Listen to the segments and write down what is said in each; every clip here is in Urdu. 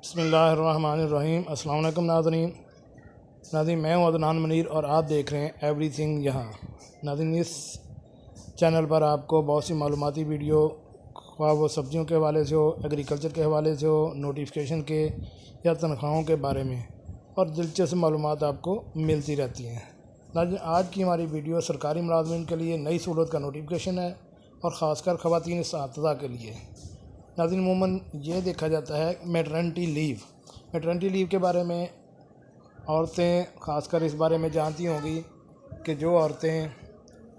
بسم اللہ الرحمن الرحیم۔ السلام علیکم ناظرین، میں ہوں عدنان منیر اور آپ دیکھ رہے ہیں ایوری تھنگ یہاں۔ ناظرین، اس چینل پر آپ کو بہت سی معلوماتی ویڈیو، خواہ وہ سبزیوں کے حوالے سے ہو، ایگریکلچر کے حوالے سے ہو، نوٹیفیکیشن کے یا تنخواہوں کے بارے میں اور دلچسپ معلومات آپ کو ملتی رہتی ہیں۔ ناظرین، آج کی ہماری ویڈیو سرکاری ملازمین کے لیے نئی سہولت کا نوٹیفیکیشن ہے اور خاص کر خواتین اساتذہ کے لیے۔ ناظرین، عموماً یہ دیکھا جاتا ہے میٹرنٹی لیو کے بارے میں عورتیں خاص کر اس بارے میں جانتی ہوں گی کہ جو عورتیں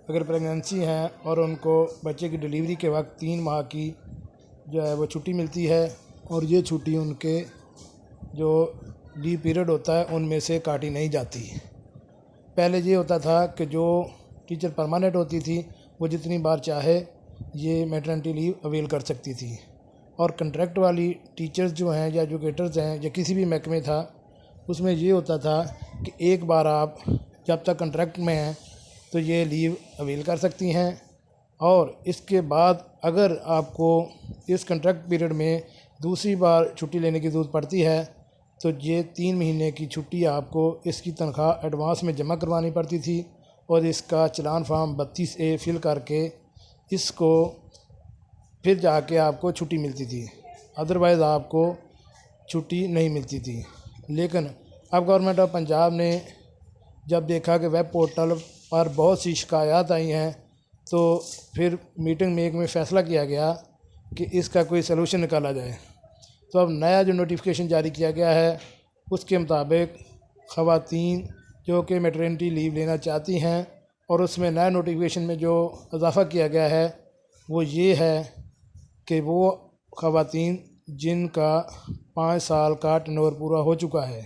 اگر پریگننسی ہیں اور ان کو بچے کی ڈلیوری کے وقت 3 ماہ کی جو ہے وہ چھٹی ملتی ہے، اور یہ چھٹی ان کے جو لیو پیریڈ ہوتا ہے ان میں سے کاٹی نہیں جاتی۔ پہلے یہ ہوتا تھا کہ جو ٹیچر پرماننٹ ہوتی تھی وہ جتنی بار چاہے یہ میٹرنٹی لیو اویل کر سکتی تھی، اور کنٹریکٹ والی ٹیچرز جو ہیں یا ایجوکیٹرز ہیں یا کسی بھی محکمے تھا اس میں یہ ہوتا تھا کہ ایک بار آپ جب تک کنٹریکٹ میں ہیں تو یہ لیو اویل کر سکتی ہیں، اور اس کے بعد اگر آپ کو اس کنٹریکٹ پیریڈ میں دوسری بار چھٹی لینے کی ضرورت پڑتی ہے تو یہ 3 مہینے کی چھٹی آپ کو اس کی تنخواہ ایڈوانس میں جمع کروانی پڑتی تھی، اور اس کا چلان فارم 32A فل کر کے اس کو پھر جا کے آپ کو چھٹی ملتی تھی، ادروائز آپ کو چھٹی نہیں ملتی تھی۔ لیکن اب گورنمنٹ آف پنجاب نے جب دیکھا کہ ویب پورٹل پر بہت سی شکایات آئی ہیں تو پھر میٹنگ میں ایک میں فیصلہ کیا گیا کہ اس کا کوئی سلوشن نکالا جائے۔ تو اب نیا جو نوٹیفیکیشن جاری کیا گیا ہے اس کے مطابق خواتین جو کہ میٹرنٹی لیو لینا چاہتی ہیں، اور اس میں نیا نوٹیفیکیشن میں جو اضافہ کیا گیا ہے وہ یہ ہے کہ وہ خواتین جن کا 5 سال کا ٹرن اوور پورا ہو چکا ہے،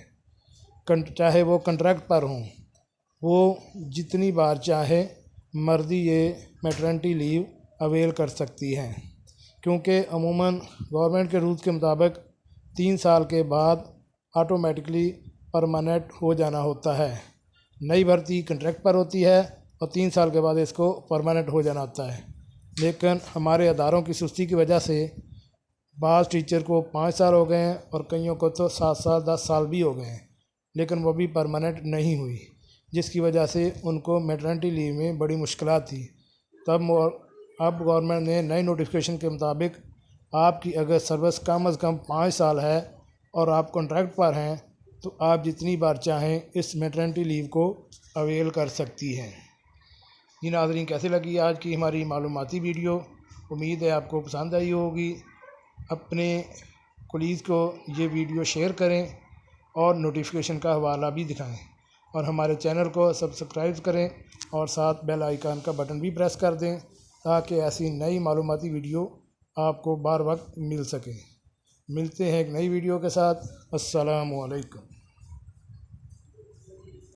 چاہے وہ کنٹریکٹ پر ہوں، وہ جتنی بار چاہے مرضی یہ میٹرنٹی لیو اویل کر سکتی ہیں، کیونکہ عموماً گورنمنٹ کے رولز کے مطابق 3 سال کے بعد آٹومیٹکلی پرماننٹ ہو جانا ہوتا ہے۔ نئی بھرتی کنٹریکٹ پر ہوتی ہے اور 3 سال کے بعد اس کو پرماننٹ ہو جانا ہوتا ہے، لیکن ہمارے اداروں کی سستی کی وجہ سے بعض ٹیچر کو 5 سال ہو گئے ہیں اور کئیوں کو تو 7 سال 10 سال بھی ہو گئے ہیں، لیکن وہ بھی پرماننٹ نہیں ہوئی، جس کی وجہ سے ان کو میٹرنٹی لیو میں بڑی مشکلات تھی۔ اب گورنمنٹ نے نئے نوٹیفیکیشن کے مطابق آپ کی اگر سروس کم از کم 5 سال ہے اور آپ کنٹریکٹ پر ہیں تو آپ جتنی بار چاہیں اس میٹرنٹی لیو کو اویل کر سکتی ہیں۔ جی ناظرین، کیسے لگی آج کی ہماری معلوماتی ویڈیو؟ امید ہے آپ کو پسند آئی ہوگی۔ اپنے کولیز کو یہ ویڈیو شیئر کریں اور نوٹیفیکیشن کا حوالہ بھی دکھائیں، اور ہمارے چینل کو سبسکرائب کریں اور ساتھ بیل آئیکن کا بٹن بھی پریس کر دیں تاکہ ایسی نئی معلوماتی ویڈیو آپ کو بار وقت مل سکے۔ ملتے ہیں ایک نئی ویڈیو کے ساتھ۔ السلام علیکم۔